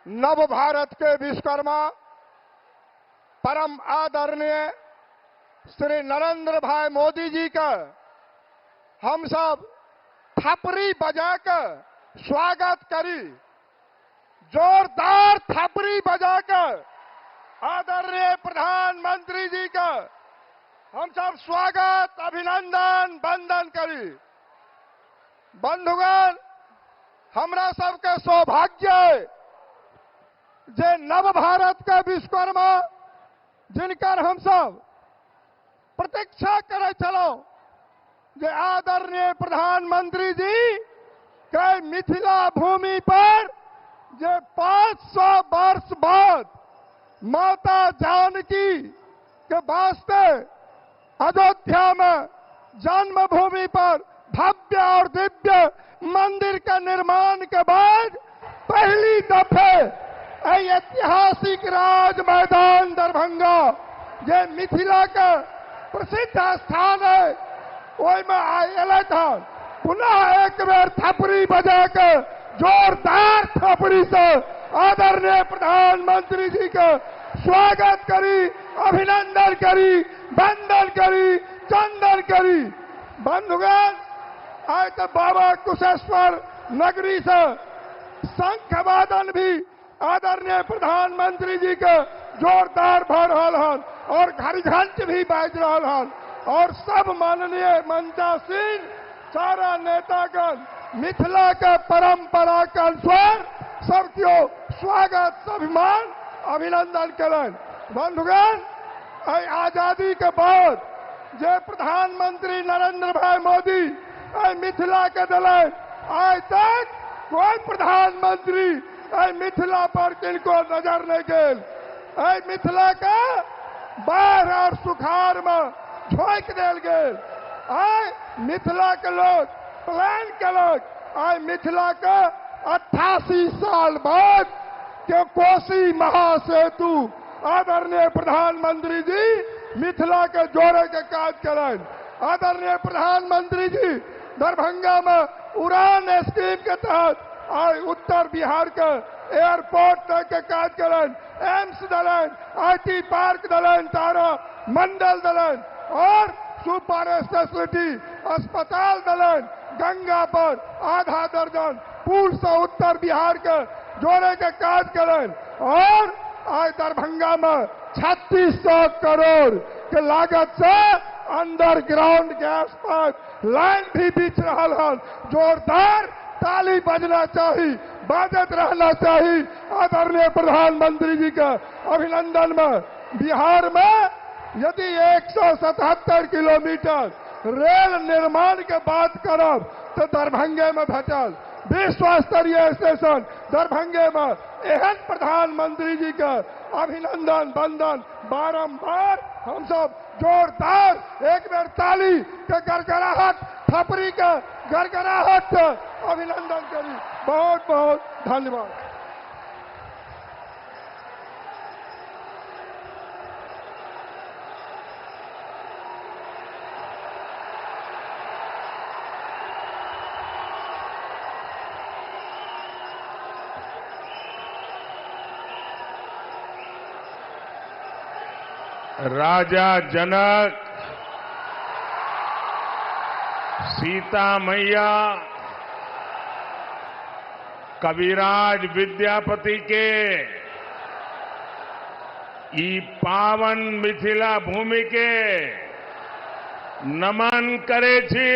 नव भारत के विश्वकर्मा परम आदरणीय श्री नरेंद्र भाई मोदी जी का हम सब थपरी बजाकर स्वागत करी, जोरदार थपरी बजाकर आदरणीय प्रधानमंत्री जी का हम सब स्वागत अभिनंदन वंदन करी। बंधुगण, हमरा सबके सौभाग्य है जे नव भारत का विश्वकर्मा जिनकर हम सब प्रतीक्षा करे चलो जे आदरणीय प्रधानमंत्री जी के मिथिला भूमि पर जे 500 वर्ष बाद माता जानकी के वास्ते अयोध्या में जन्मभूमि पर भव्य और दिव्य मंदिर का निर्माण के बाद पहली दफे ऐतिहासिक राज मैदान दरभंगा जे मिथिला का प्रसिद्ध स्थान है ओहि में आये था। पुनः एक बार थपरी बजाकर जोरदार थपरी से आदरणीय प्रधानमंत्री जी का स्वागत करी, अभिनंदन करी, वंदन करी, चंदन करी। बंधुगण, आज तो बाबा कुशेश्वर नगरी से शंख वादन भी आदरणीय प्रधानमंत्री जी के जोरदार भर रहा और घर घंट भी बाज रहा और सब माननीय मंचासीन सारा नेतागण मिथिला के परंपरा के अनुसार सबको स्वागत अभिमान अभिनंदन करें। बंधुगण, आजादी के बाद जे प्रधानमंत्री नरेंद्र भाई मोदी मिथिला के दिलन, आज तक कोई प्रधानमंत्री मिथिला पर किनको नजर नहीं गए। मिथिला का बाढ़ और सुखाड़ में झोंक दिल गए। मिथिला के लोग प्लान कलक मिथिला का 88 साल बाद के कोसी महासेतु आदरणीय प्रधानमंत्री जी मिथिला के जोड़े के काज करें। आदरणीय प्रधानमंत्री जी दरभंगा में उड़ान स्कीम के तहत आज उत्तर बिहार के एयरपोर्ट तक के काज करें, एम्स दलन, IT पार्क दलन, तारा मंडल दलन और सुपर स्पेशलिटी अस्पताल दलन, गंगा पर आधा दर्जन पुल से उत्तर बिहार के जोड़े के काज करें और आज दरभंगा में 3600 करोड़ के लागत से अंडरग्राउंड गैस पाइप लाइन भी बिछ रहा है। जोरदार ताली बजना चाहिए, बाजत रहना चाहिए आदरणीय प्रधानमंत्री जी का अभिनंदन में। बिहार में यदि 177 किलोमीटर रेल निर्माण के बात करब तो दरभंगे में भेटल विश्व स्तरीय स्टेशन दरभंगे में। एहन प्रधानमंत्री जी का अभिनंदन वंदन बारंबार हम सब जोरदार एक बार ताली के गड़गड़ाहट थपरी के गड़गड़ाहट से अभिनंदन करी। बहुत बहुत धन्यवाद। राजा जनक, सीता मैया, कविराज विद्यापति के ई पावन मिथिला भूमि के नमन करे छी।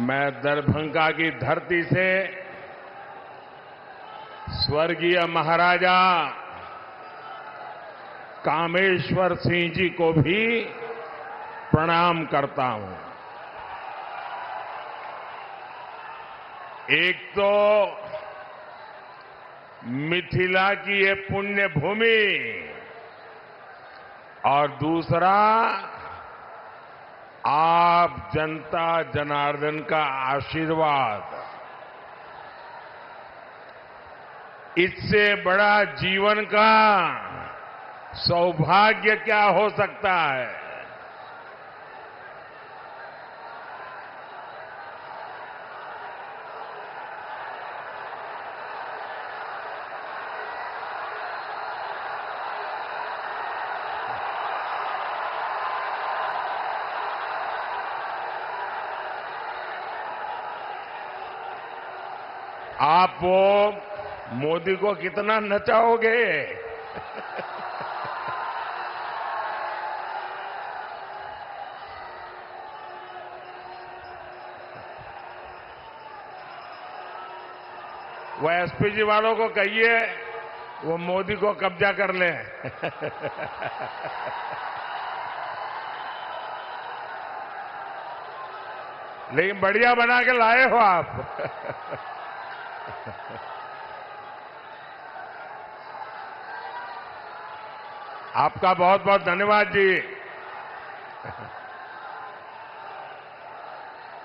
मैं दरभंगा की धरती से स्वर्गीय महाराजा कामेश्वर सिंह जी को भी प्रणाम करता हूं। एक तो मिथिला की ये पुण्य भूमि और दूसरा आप जनता जनार्दन का आशीर्वाद। इससे बड़ा जीवन का सौभाग्य क्या हो सकता है। आप वो मोदी को कितना नचाओगे? वो एसपीजी वालों को कहिए वो मोदी को कब्जा कर ले। लेकिन बढ़िया बना के लाए हो आप। आपका बहुत बहुत धन्यवाद जी।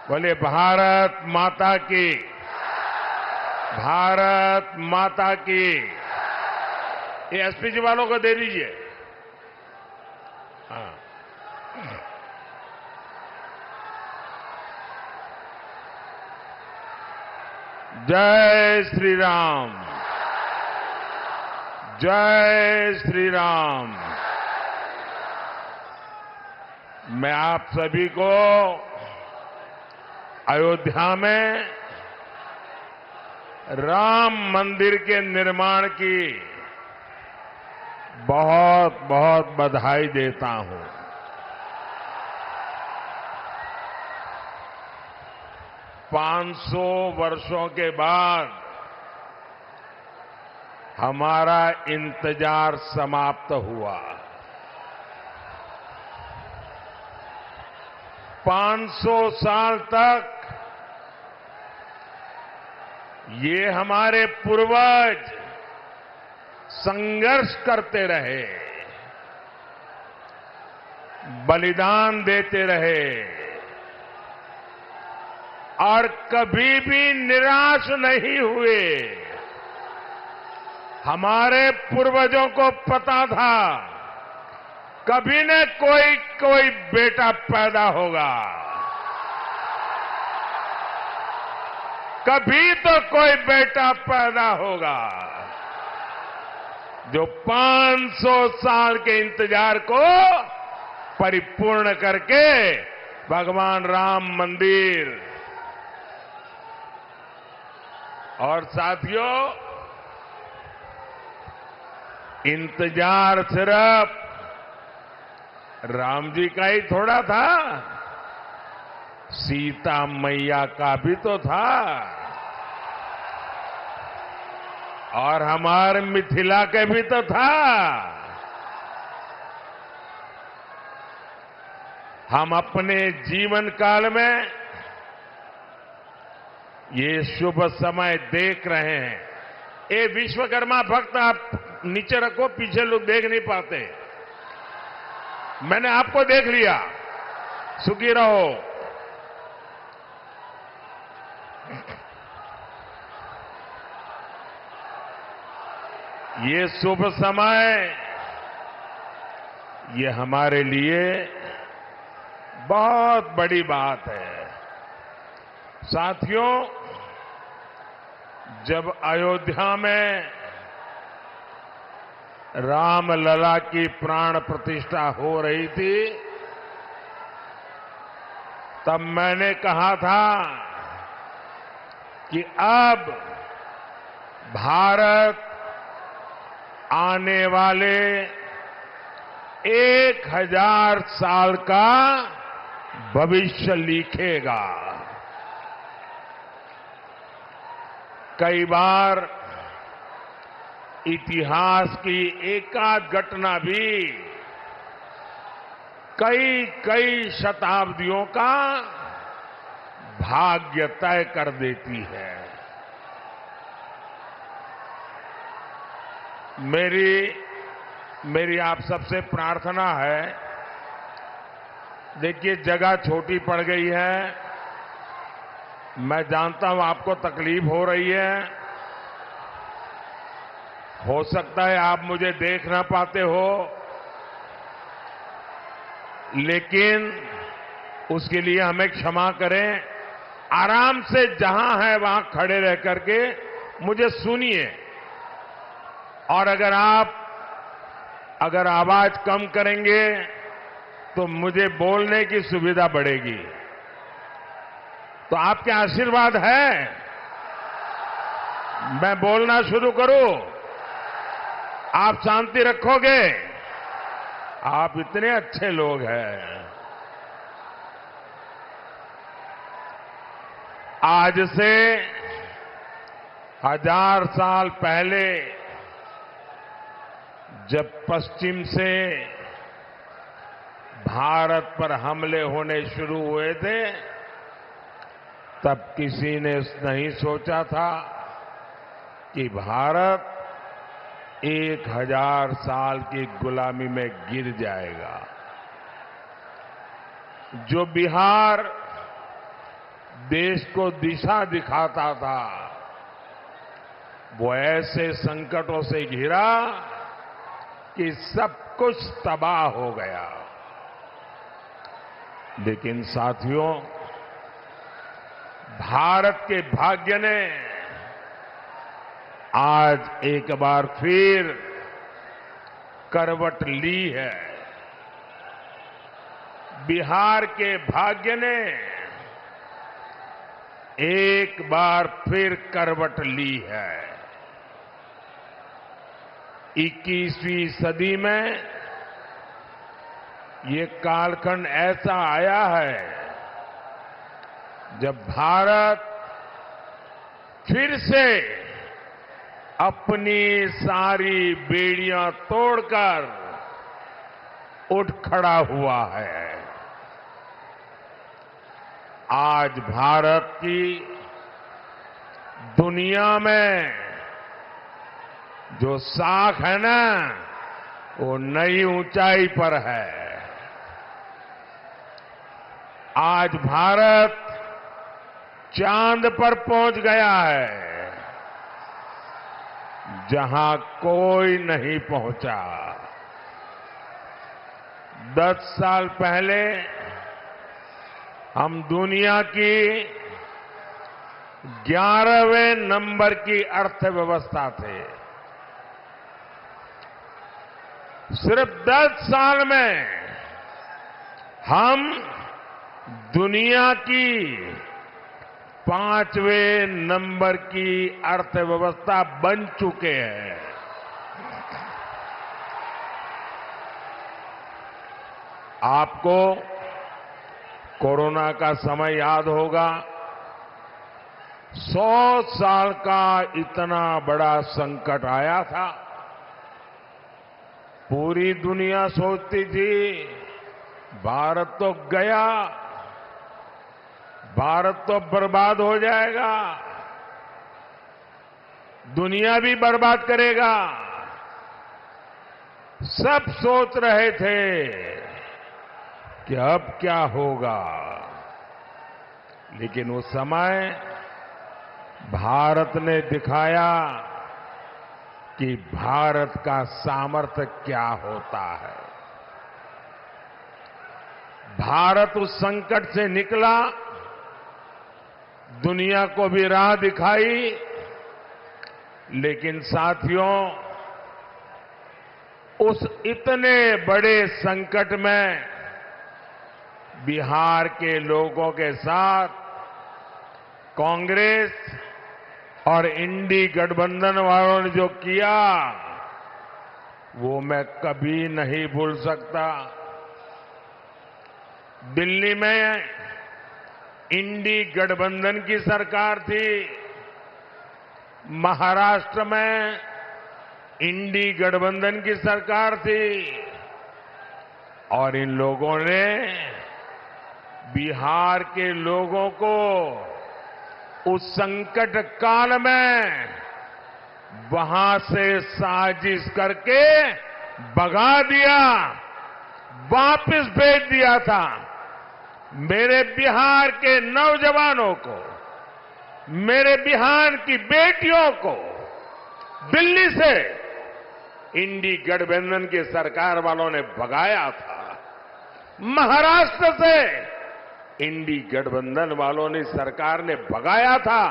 बोलिए भारत माता की, भारत माता की। ये एसपीजी वालों को दे दीजिए। हाँ, जय श्री राम, जय श्री राम। मैं आप सभी को अयोध्या में राम मंदिर के निर्माण की बहुत बहुत बधाई देता हूं। पांच सौ वर्षों के बाद हमारा इंतजार समाप्त हुआ। 500 साल तक ये हमारे पूर्वज संघर्ष करते रहे, बलिदान देते रहे और कभी भी निराश नहीं हुए। हमारे पूर्वजों को पता था कभी न कोई बेटा पैदा होगा, कभी तो कोई बेटा पैदा होगा जो 500 साल के इंतजार को परिपूर्ण करके भगवान राम मंदिर। और साथियों, इंतजार सिर्फ राम जी का ही थोड़ा था, सीता मैया का भी तो था और हमारे मिथिला के भी तो था। हम अपने जीवन काल में ये शुभ समय देख रहे हैं। ये विश्वकर्मा भक्त आप नीचे रखो, पीछे लोग देख नहीं पाते। मैंने आपको देख लिया, सुखी रहो। ये शुभ समय, ये हमारे लिए बहुत बड़ी बात है। साथियों, जब अयोध्या में रामलला की प्राण प्रतिष्ठा हो रही थी, तब मैंने कहा था कि अब भारत आने वाले 1000 साल का भविष्य लिखेगा। कई बार इतिहास की एकाध घटना भी कई शताब्दियों का भाग्य तय कर देती है। मेरी आप सबसे प्रार्थना है, देखिए जगह छोटी पड़ गई है, मैं जानता हूं आपको तकलीफ हो रही है, हो सकता है आप मुझे देख ना पाते हो, लेकिन उसके लिए हमें क्षमा करें। आराम से जहां है वहां खड़े रह करके मुझे सुनिए, और अगर आवाज कम करेंगे तो मुझे बोलने की सुविधा बढ़ेगी। तो आपके आशीर्वाद है, मैं बोलना शुरू करूं? आप शांति रखोगे? आप इतने अच्छे लोग हैं। आज से 1000 साल पहले जब पश्चिम से भारत पर हमले होने शुरू हुए थे, तब किसी ने नहीं सोचा था कि भारत 1000 साल की गुलामी में गिर जाएगा। जो बिहार देश को दिशा दिखाता था, वो ऐसे संकटों से घिरा कि सब कुछ तबाह हो गया। लेकिन साथियों, भारत के भाग्य ने आज एक बार फिर करवट ली है। बिहार के भाग्य ने एक बार फिर करवट ली है। 21वीं सदी में ये कालखंड ऐसा आया है जब भारत फिर से अपनी सारी बेड़ियां तोड़कर उठ खड़ा हुआ है। आज भारत की दुनिया में जो साख है ना, वो नई ऊंचाई पर है। आज भारत चांद पर पहुंच गया है, जहां कोई नहीं पहुंचा। 10 साल पहले हम दुनिया की 11वें नंबर की अर्थव्यवस्था थे। सिर्फ 10 साल में हम दुनिया की 5वें नंबर की अर्थव्यवस्था बन चुके हैं। आपको कोरोना का समय याद होगा। 100 साल का इतना बड़ा संकट आया था। पूरी दुनिया सोचती थी भारत तो गया, भारत तो बर्बाद हो जाएगा, दुनिया भी बर्बाद करेगा। सब सोच रहे थे कि अब क्या होगा। लेकिन उस समय भारत ने दिखाया कि भारत का सामर्थ्य क्या होता है। भारत उस संकट से निकला, दुनिया को भी राह दिखाई। लेकिन साथियों, उस इतने बड़े संकट में बिहार के लोगों के साथ कांग्रेस और इंडी गठबंधन वालों ने जो किया, वो मैं कभी नहीं भूल सकता। दिल्ली में इंडी गठबंधन की सरकार थी, महाराष्ट्र में इंडी गठबंधन की सरकार थी, और इन लोगों ने बिहार के लोगों को उस संकट काल में वहां से साजिश करके भगा दिया, वापस भेज दिया था। मेरे बिहार के नौजवानों को, मेरे बिहार की बेटियों को दिल्ली से इंडी गठबंधन की सरकार वालों ने भगाया था। महाराष्ट्र से इंडी गठबंधन वालों ने, सरकार ने भगाया था।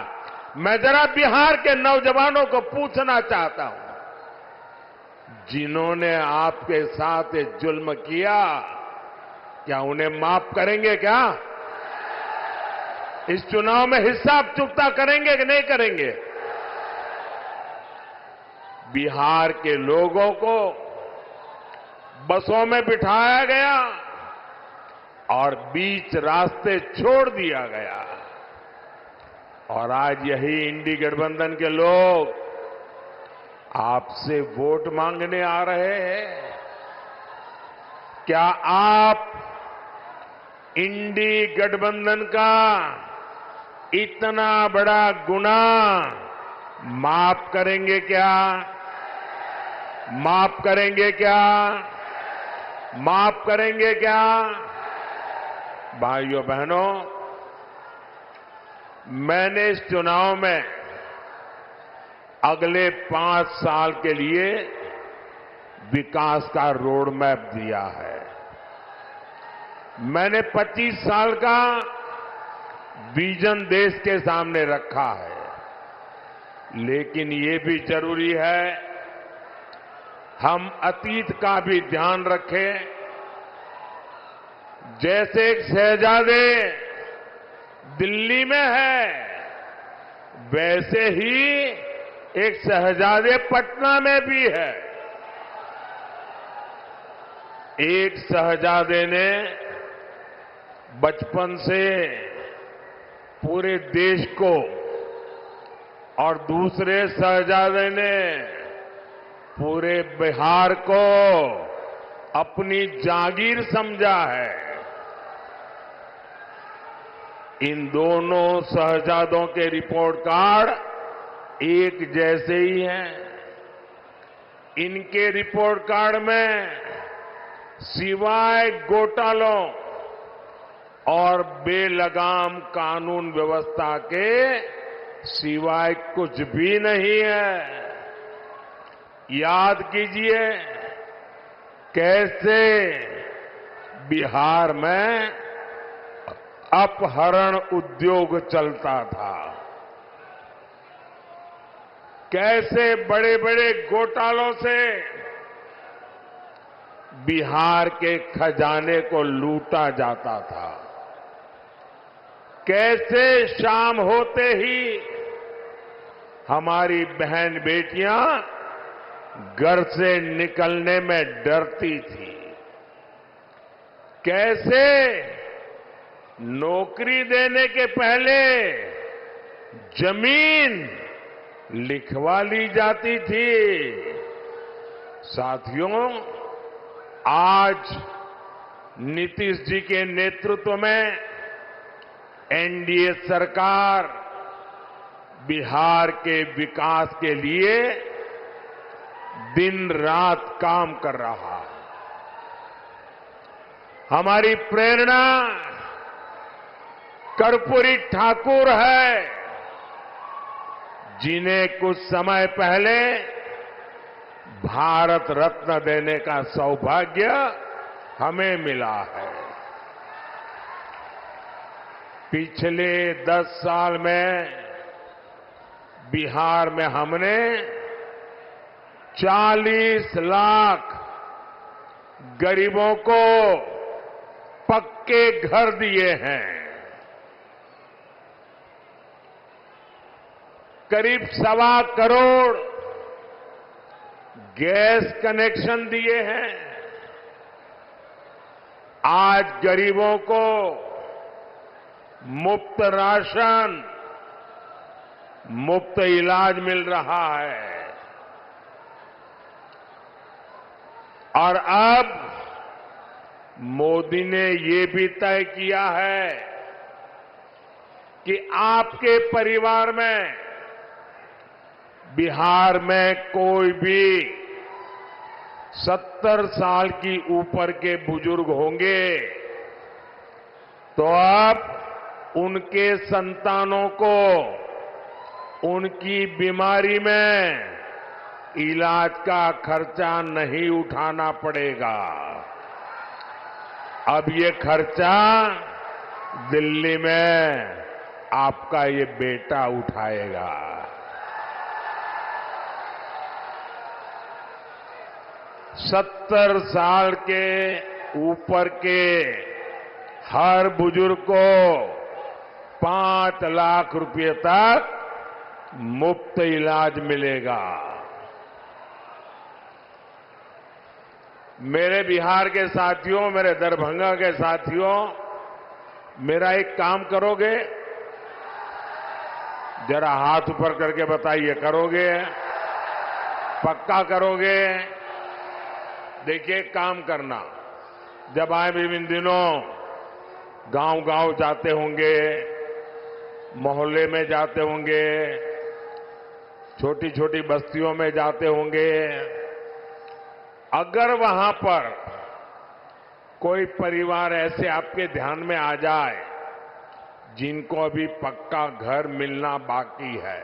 मैं जरा बिहार के नौजवानों को पूछना चाहता हूं, जिन्होंने आपके साथ ये जुल्म किया, क्या उन्हें माफ करेंगे? क्या इस चुनाव में हिसाब चुकता करेंगे कि नहीं करेंगे? बिहार के लोगों को बसों में बिठाया गया और बीच रास्ते छोड़ दिया गया। और आज यही इंडी गठबंधन के लोग आपसे वोट मांगने आ रहे हैं। क्या आप इंडी गठबंधन का इतना बड़ा गुनाह माफ करेंगे क्या? माफ करेंगे क्या? माफ करेंगे क्या? भाइयों बहनों, मैंने इस चुनाव में अगले 5 साल के लिए विकास का रोड मैप दिया है। मैंने 25 साल का विजन देश के सामने रखा है। लेकिन ये भी जरूरी है हम अतीत का भी ध्यान रखें। जैसे एक शहजादे दिल्ली में है, वैसे ही एक शहजादे पटना में भी है। एक शहजादे ने बचपन से पूरे देश को और दूसरे शहजादे ने पूरे बिहार को अपनी जागीर समझा है। इन दोनों शहजादों के रिपोर्ट कार्ड एक जैसे ही हैं। इनके रिपोर्ट कार्ड में सिवाय घोटालों और बेलगाम कानून व्यवस्था के सिवाय कुछ भी नहीं है। याद कीजिए कैसे बिहार में अपहरण उद्योग चलता था, कैसे बड़े बड़े घोटालों से बिहार के खजाने को लूटा जाता था, कैसे शाम होते ही हमारी बहन बेटियां घर से निकलने में डरती थी, कैसे नौकरी देने के पहले जमीन लिखवा ली जाती थी। साथियों, आज नीतीश जी के नेतृत्व में एनडीए सरकार बिहार के विकास के लिए दिन रात काम कर रहा है। हमारी प्रेरणा कर्पूरी ठाकुर है, जिन्हें कुछ समय पहले भारत रत्न देने का सौभाग्य हमें मिला है। पिछले 10 साल में बिहार में हमने 40 लाख गरीबों को पक्के घर दिए हैं, करीब 1.25 करोड़ गैस कनेक्शन दिए हैं। आज गरीबों को मुफ्त राशन, मुफ्त इलाज मिल रहा है। और अब मोदी ने ये भी तय किया है कि आपके परिवार में बिहार में कोई भी 70 साल की ऊपर के बुजुर्ग होंगे तो अब उनके संतानों को उनकी बीमारी में इलाज का खर्चा नहीं उठाना पड़ेगा। अब ये खर्चा दिल्ली में आपका ये बेटा उठाएगा। 70 साल के ऊपर के हर बुजुर्ग को 5 लाख रुपए तक मुफ्त इलाज मिलेगा। मेरे बिहार के साथियों, मेरे दरभंगा के साथियों, मेरा एक काम करोगे? जरा हाथ ऊपर करके बताइए, करोगे? पक्का करोगे? देखिए, काम करना। जब आए भी इन दिनों गांव-गांव जाते होंगे, मोहल्ले में जाते होंगे, छोटी छोटी बस्तियों में जाते होंगे, अगर वहां पर कोई परिवार ऐसे आपके ध्यान में आ जाए जिनको अभी पक्का घर मिलना बाकी है,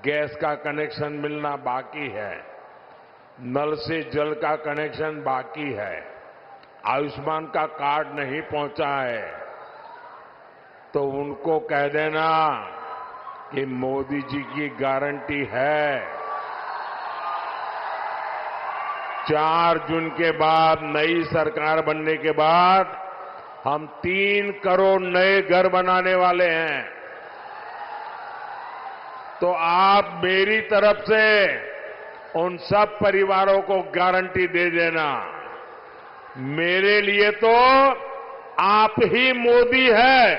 गैस का कनेक्शन मिलना बाकी है, नल से जल का कनेक्शन बाकी है, आयुष्मान का कार्ड नहीं पहुंचा है, तो उनको कह देना कि मोदी जी की गारंटी है, 4 जून के बाद नई सरकार बनने के बाद हम 3 करोड़ नए घर बनाने वाले हैं। तो आप मेरी तरफ से उन सब परिवारों को गारंटी दे देना, मेरे लिए तो आप ही मोदी है।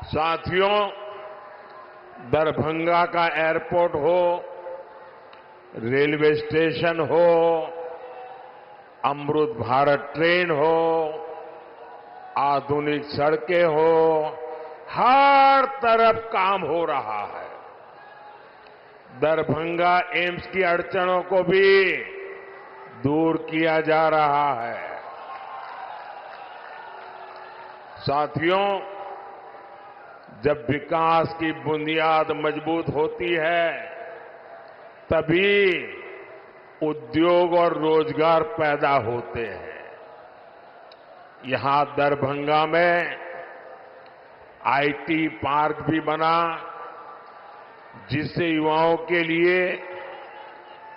साथियों, दरभंगा का एयरपोर्ट हो, रेलवे स्टेशन हो, अमृत भारत ट्रेन हो, आधुनिक सड़कें हो, हर तरफ काम हो रहा है। दरभंगा एम्स की अड़चनों को भी दूर किया जा रहा है। साथियों, जब विकास की बुनियाद मजबूत होती है, तभी उद्योग और रोजगार पैदा होते हैं। यहां दरभंगा में आईटी पार्क भी बना, जिससे युवाओं के लिए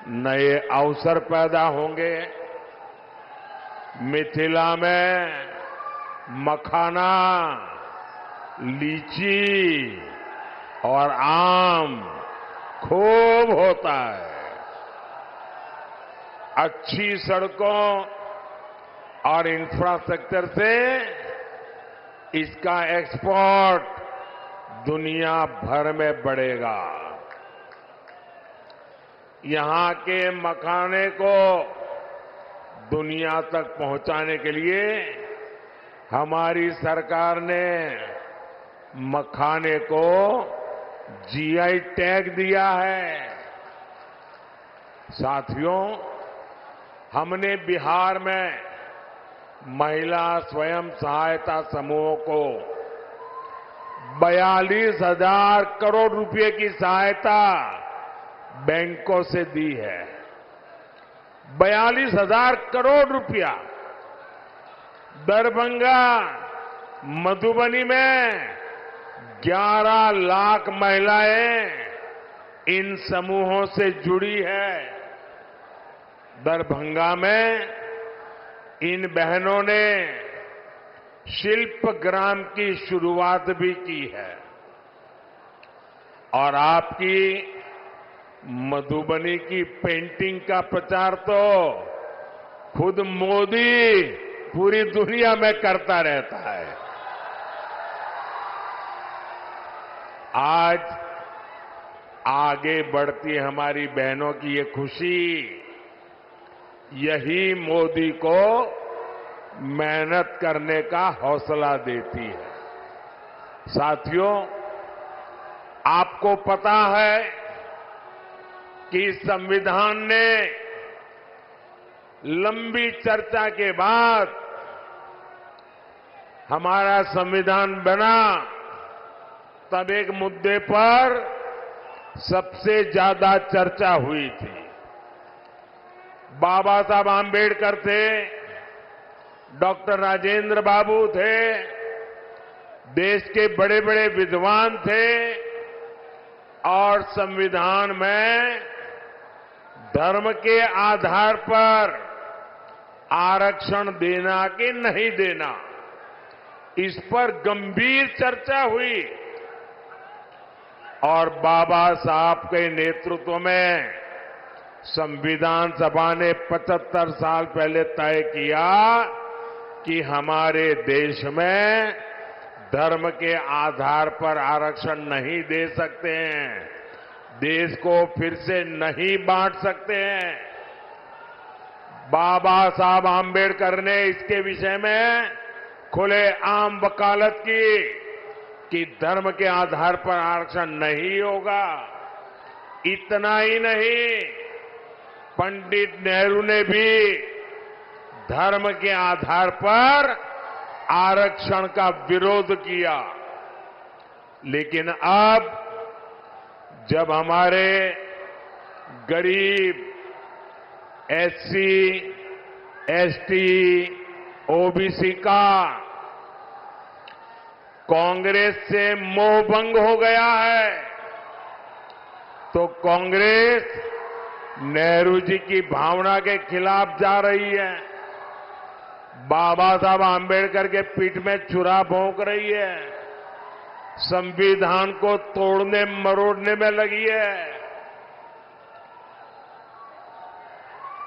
नए अवसर पैदा होंगे। मिथिला में मखाना, लीची और आम खूब होता है। अच्छी सड़कों और इंफ्रास्ट्रक्चर से इसका एक्सपोर्ट दुनिया भर में बढ़ेगा। यहां के मखाने को दुनिया तक पहुंचाने के लिए हमारी सरकार ने मखाने को जीआई टैग दिया है। साथियों, हमने बिहार में महिला स्वयं सहायता समूहों को 42,000 करोड़ रुपए की सहायता बैंकों से दी है। 42,000 करोड़ रुपया। दरभंगा, मधुबनी में 11 लाख महिलाएं इन समूहों से जुड़ी है। दरभंगा में इन बहनों ने शिल्प ग्राम की शुरुआत भी की है। और आपकी मधुबनी की पेंटिंग का प्रचार तो खुद मोदी पूरी दुनिया में करता रहता है। आज आगे बढ़ती हमारी बहनों की ये खुशी, यही मोदी को मेहनत करने का हौसला देती है। साथियों, आपको पता है कि संविधान ने लंबी चर्चा के बाद हमारा संविधान बना, तब एक मुद्दे पर सबसे ज्यादा चर्चा हुई थी। बाबा साहब आंबेडकर थे, डॉक्टर राजेंद्र बाबू थे, देश के बड़े बड़े विद्वान थे और संविधान में धर्म के आधार पर आरक्षण देना कि नहीं देना, इस पर गंभीर चर्चा हुई। और बाबा साहब के नेतृत्व में संविधान सभा ने 75 साल पहले तय किया कि हमारे देश में धर्म के आधार पर आरक्षण नहीं दे सकते हैं, देश को फिर से नहीं बांट सकते हैं। बाबा साहब आम्बेडकर ने इसके विषय में खुले आम वकालत की कि धर्म के आधार पर आरक्षण नहीं होगा। इतना ही नहीं, पंडित नेहरू ने भी धर्म के आधार पर आरक्षण का विरोध किया। लेकिन अब जब हमारे गरीब एससी, एसटी, ओबीसी का कांग्रेस से मोह भंग हो गया है, तो कांग्रेस नेहरू जी की भावना के खिलाफ जा रही है, बाबा साहब आम्बेडकर के पीठ में छुरा भोंक रही है, संविधान को तोड़ने मरोड़ने में लगी है।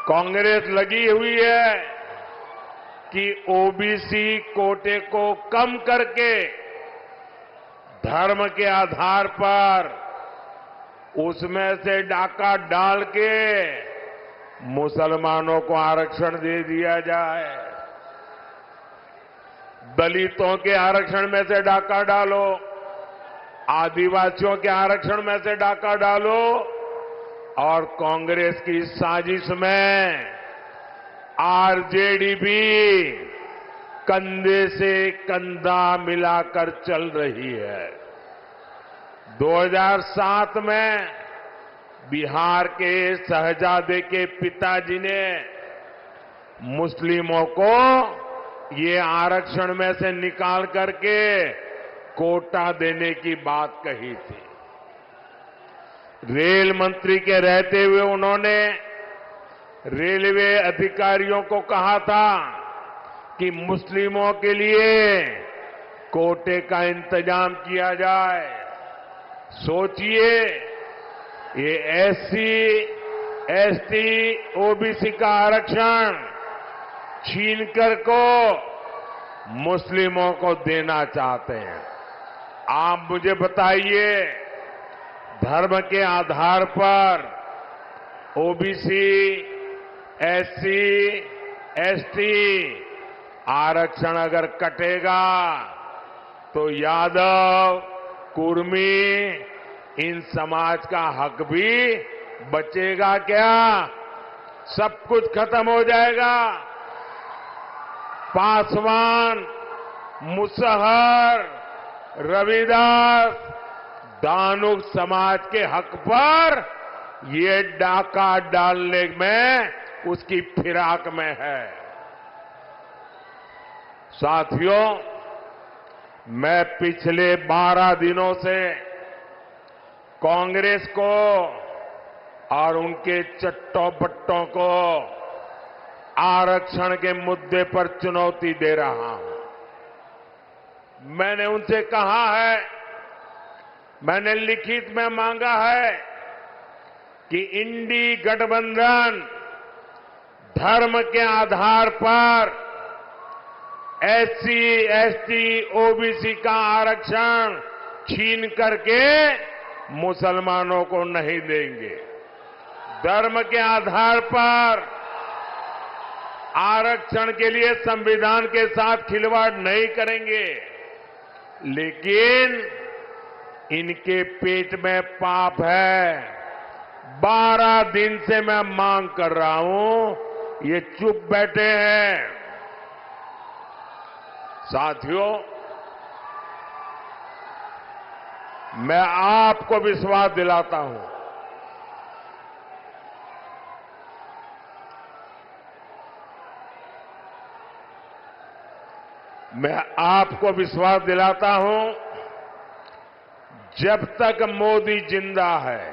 कांग्रेस लगी हुई है कि ओबीसी कोटे को कम करके धर्म के आधार पर उसमें से डाका डाल के मुसलमानों को आरक्षण दे दिया जाए। दलितों के आरक्षण में से डाका डालो, आदिवासियों के आरक्षण में से डाका डालो, और कांग्रेस की साजिश में आरजेडी भी कंधे से कंधा मिलाकर चल रही है। 2007 में बिहार के शहजादे के पिताजी ने मुस्लिमों को ये आरक्षण में से निकाल करके कोटा देने की बात कही थी। रेल मंत्री के रहते हुए उन्होंने रेलवे अधिकारियों को कहा था कि मुस्लिमों के लिए कोटे का इंतजाम किया जाए। सोचिए, ये एससी, एसटी, ओबीसी का आरक्षण छीनकर को मुस्लिमों को देना चाहते हैं। आप मुझे बताइए, धर्म के आधार पर ओबीसी, एससी, एसटी आरक्षण अगर कटेगा तो यादव, कुर्मी, इन समाज का हक भी बचेगा क्या? सब कुछ खत्म हो जाएगा। पासवान, मुसहर, रविदास, दानुक समाज के हक पर ये डाका डालने में उसकी फिराक में है। साथियों, मैं पिछले 12 दिनों से कांग्रेस को और उनके चट्टों बट्टों को आरक्षण के मुद्दे पर चुनौती दे रहा हूं। मैंने उनसे कहा है, मैंने लिखित में मांगा है कि इंडी गठबंधन धर्म के आधार पर एससी, एसटी, ओबीसी का आरक्षण छीन करके मुसलमानों को नहीं देंगे। धर्म के आधार पर आरक्षण के लिए संविधान के साथ खिलवाड़ नहीं करेंगे, लेकिन इनके पेट में पाप है। 12 दिन से मैं मांग कर रहा हूं, ये चुप बैठे हैं। साथियों, मैं आपको विश्वास दिलाता हूं, मैं आपको विश्वास दिलाता हूं, जब तक मोदी जिंदा है,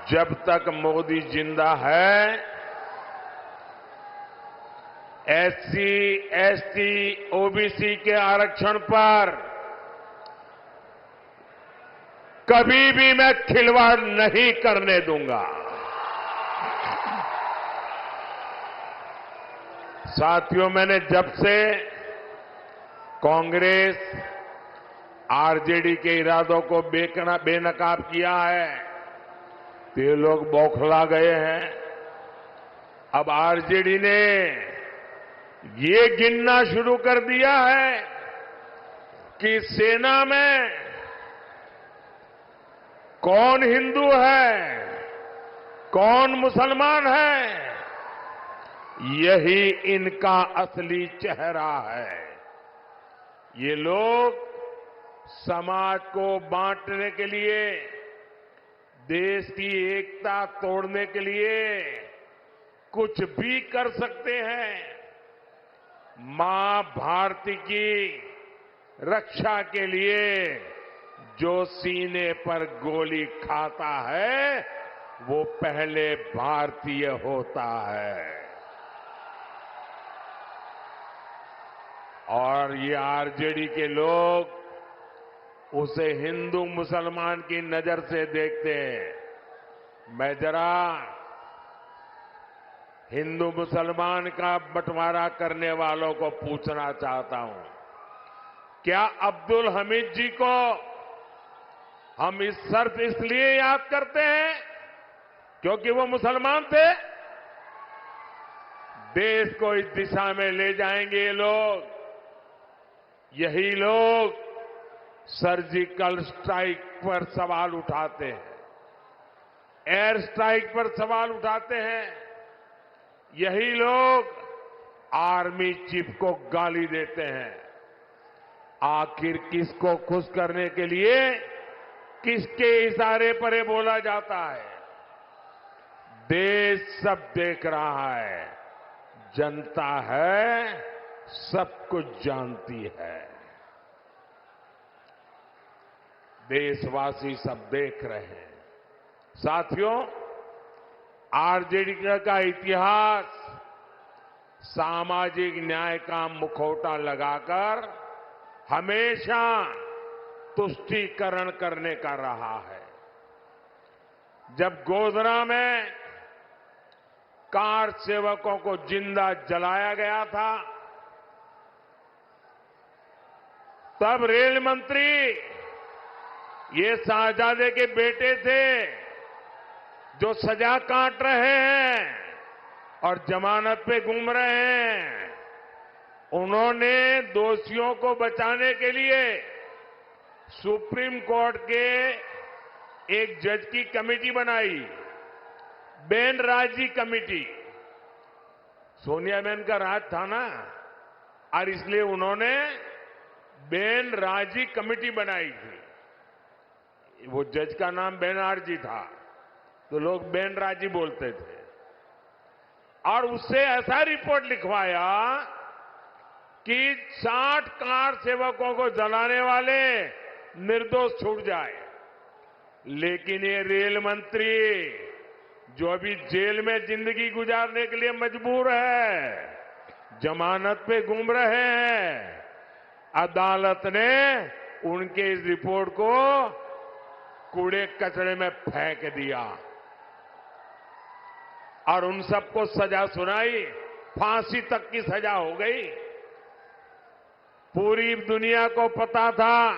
जब तक मोदी जिंदा है, एससी, एसटी, ओबीसी के आरक्षण पर कभी भी मैं खिलवाड़ नहीं करने दूंगा। साथियों, मैंने जब से कांग्रेस आरजेडी के इरादों को बेनकाब किया है तो ये लोग बौखला गए हैं। अब आरजेडी ने ये गिनना शुरू कर दिया है कि सेना में कौन हिंदू है, कौन मुसलमान है, यही इनका असली चेहरा है। ये लोग समाज को बांटने के लिए, देश की एकता तोड़ने के लिए कुछ भी कर सकते हैं। मां भारती की रक्षा के लिए जो सीने पर गोली खाता है वो पहले भारतीय होता है। और ये आरजेडी के लोग उसे हिंदू मुसलमान की नजर से देखते हैं। मैं जरा हिंदू मुसलमान का बंटवारा करने वालों को पूछना चाहता हूं, क्या अब्दुल हमीद जी को हम इस शर्त इसलिए याद करते हैं क्योंकि वो मुसलमान थे? देश को इस दिशा में ले जाएंगे ये लोग। यही लोग सर्जिकल स्ट्राइक पर सवाल उठाते हैं, एयर स्ट्राइक पर सवाल उठाते हैं। यही लोग आर्मी चीफ को गाली देते हैं। आखिर किसको खुश करने के लिए किसके इशारे पर ये बोला जाता है? देश सब देख रहा है, जनता है, सब कुछ जानती है। देशवासी सब देख रहे हैं। साथियों, आरजेडी का इतिहास सामाजिक न्याय का मुखौटा लगाकर हमेशा तुष्टीकरण करने का रहा है। जब गोधरा में कार सेवकों को जिंदा जलाया गया था, तब रेल मंत्री ये शाहजादे के बेटे थे जो सजा काट रहे हैं और जमानत पे घूम रहे हैं। उन्होंने दोषियों को बचाने के लिए सुप्रीम कोर्ट के एक जज की कमेटी बनाई, बेनराजी कमेटी। सोनिया बहन का राज था ना, और इसलिए उन्होंने बेनराजी कमेटी बनाई थी। वो जज का नाम बेनर्जी था तो लोग बेनराजी बोलते थे। और उससे ऐसा रिपोर्ट लिखवाया कि 60 कार सेवकों को जलाने वाले निर्दोष छूट जाए। लेकिन ये रेल मंत्री जो अभी जेल में जिंदगी गुजारने के लिए मजबूर है, जमानत पे घूम रहे हैं, अदालत ने उनके इस रिपोर्ट को कूड़े कचरे में फेंक दिया और उन सबको सजा सुनाई। फांसी तक की सजा हो गई। पूरी दुनिया को पता था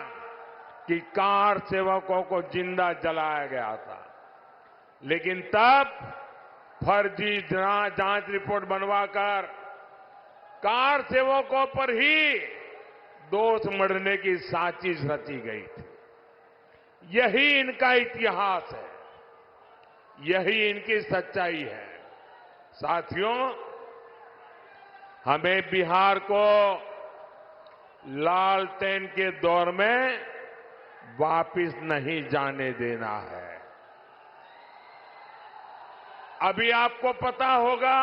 कि कार सेवकों को जिंदा जलाया गया था, लेकिन तब फर्जी जांच रिपोर्ट बनवाकर कार सेवकों पर ही दोष मढ़ने की साजिश रची गई थी। यही इनका इतिहास है, यही इनकी सच्चाई है। साथियों, हमें बिहार को लालटेन के दौर में वापिस नहीं जाने देना है। अभी आपको पता होगा,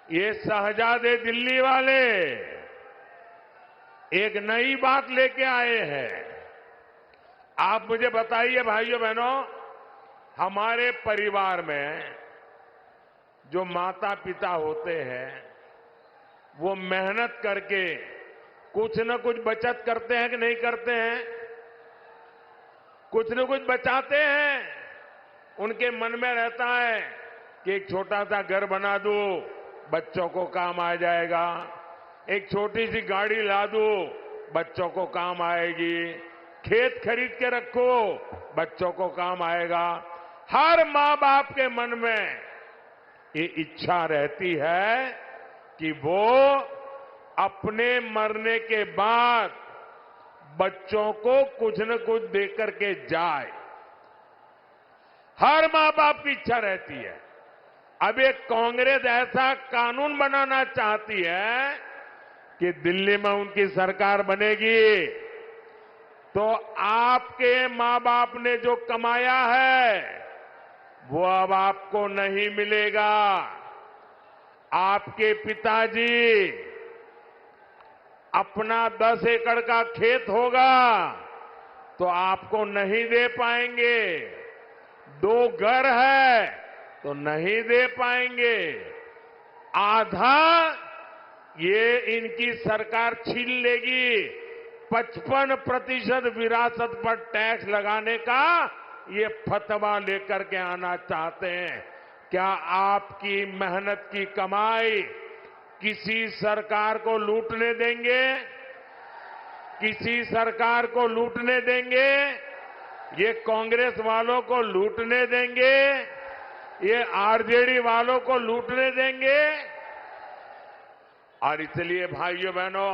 ये शहजादे दिल्ली वाले एक नई बात लेके आए हैं। आप मुझे बताइए भाइयों बहनों, हमारे परिवार में जो माता पिता होते हैं वो मेहनत करके कुछ न कुछ बचत करते हैं कि नहीं करते हैं? कुछ न कुछ बचाते हैं। उनके मन में रहता है कि एक छोटा सा घर बना दो, बच्चों को काम आ जाएगा। एक छोटी सी गाड़ी ला दो, बच्चों को काम आएगी। खेत खरीद के रखो, बच्चों को काम आएगा। हर माँ बाप के मन में ये इच्छा रहती है कि वो अपने मरने के बाद बच्चों को कुछ न कुछ देकर के जाए। हर माँ बाप की इच्छा रहती है। अब ये कांग्रेस ऐसा कानून बनाना चाहती है कि दिल्ली में उनकी सरकार बनेगी तो आपके माँ बाप ने जो कमाया है वो अब आपको नहीं मिलेगा। आपके पिताजी अपना 10 एकड़ का खेत होगा तो आपको नहीं दे पाएंगे। 2 घर है तो नहीं दे पाएंगे। आधा ये इनकी सरकार छीन लेगी। 55% विरासत पर टैक्स लगाने का ये फतवा लेकर के आना चाहते हैं। क्या आपकी मेहनत की कमाई किसी सरकार को लूटने देंगे? किसी सरकार को लूटने देंगे? ये कांग्रेस वालों को लूटने देंगे? ये आरजेडी वालों को लूटने देंगे? और इसलिए भाइयों बहनों,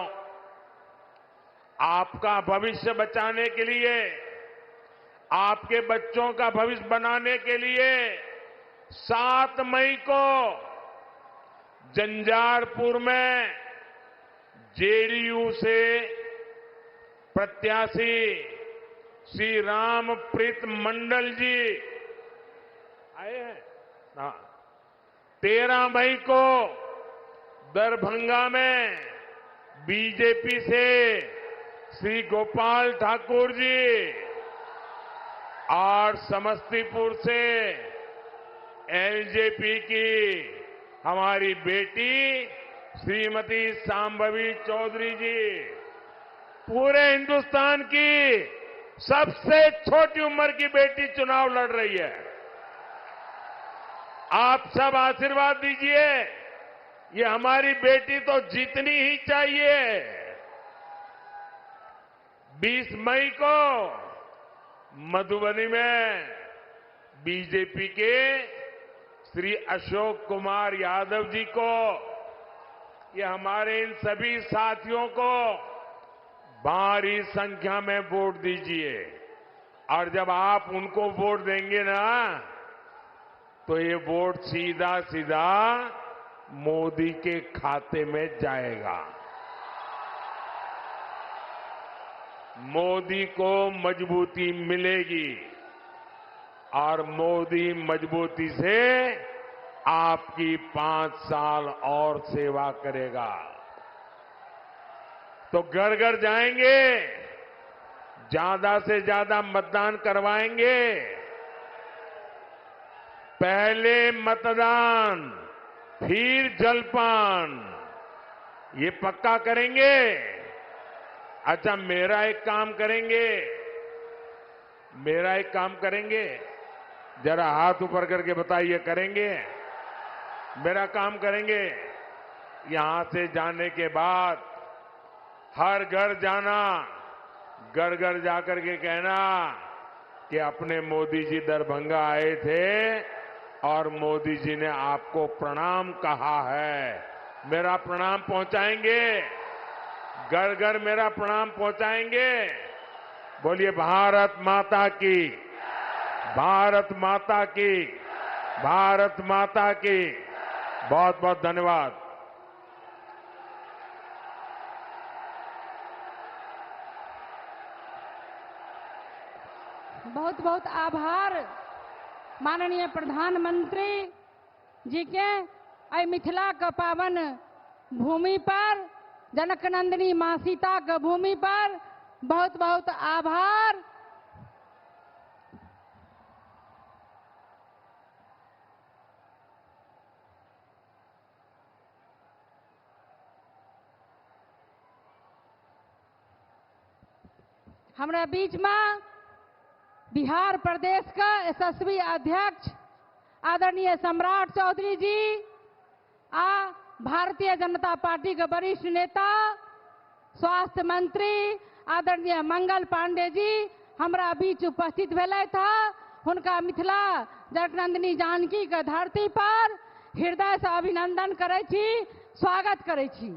आपका भविष्य बचाने के लिए, आपके बच्चों का भविष्य बनाने के लिए 7 मई को झंझारपुर में जेडीयू से प्रत्याशी श्री रामप्रीत मंडल जी आए हैं। 13 मई को दरभंगा में बीजेपी से श्री गोपाल ठाकुर जी और समस्तीपुर से एलजेपी की हमारी बेटी श्रीमती सांभवी चौधरी जी, पूरे हिंदुस्तान की सबसे छोटी उम्र की बेटी चुनाव लड़ रही है। आप सब आशीर्वाद दीजिए। ये हमारी बेटी तो जीतनी ही चाहिए। 20 मई को मधुबनी में बीजेपी के श्री अशोक कुमार यादव जी को, ये हमारे इन सभी साथियों को भारी संख्या में वोट दीजिए। और जब आप उनको वोट देंगे ना तो ये वोट सीधा सीधा मोदी के खाते में जाएगा। मोदी को मजबूती मिलेगी और मोदी मजबूती से आपकी 5 साल और सेवा करेगा। तो घर घर जाएंगे, ज्यादा से ज्यादा मतदान करवाएंगे। पहले मतदान फिर जलपान, ये पक्का करेंगे। अच्छा, मेरा एक काम करेंगे, जरा हाथ ऊपर करके बताइए, करेंगे? मेरा काम करेंगे। यहां से जाने के बाद हर घर जाना, घर घर जाकर के कहना कि अपने मोदी जी दरभंगा आए थे और मोदी जी ने आपको प्रणाम कहा है। मेरा प्रणाम पहुंचाएंगे, घर घर मेरा प्रणाम पहुंचाएंगे। बोलिए भारत माता की, भारत माता की, भारत माता की। बहुत बहुत धन्यवाद। बहुत बहुत आभार माननीय प्रधानमंत्री जी के। आई मिथिला का पावन भूमि पर, जनक नंदिनी मां सीता का भूमि पर बहुत बहुत आभार। हमारा बीच में बिहार प्रदेश का यशस्वी अध्यक्ष आदरणीय सम्राट चौधरी जी आ भारतीय जनता पार्टी के वरिष्ठ नेता स्वास्थ्य मंत्री आदरणीय मंगल पांडे जी हमरा बीच उपस्थित भेले था। हुनका मिथिला जनकनंदिनी जानकी के धरती पर हृदय से अभिनंदन करै छी, स्वागत करै छी।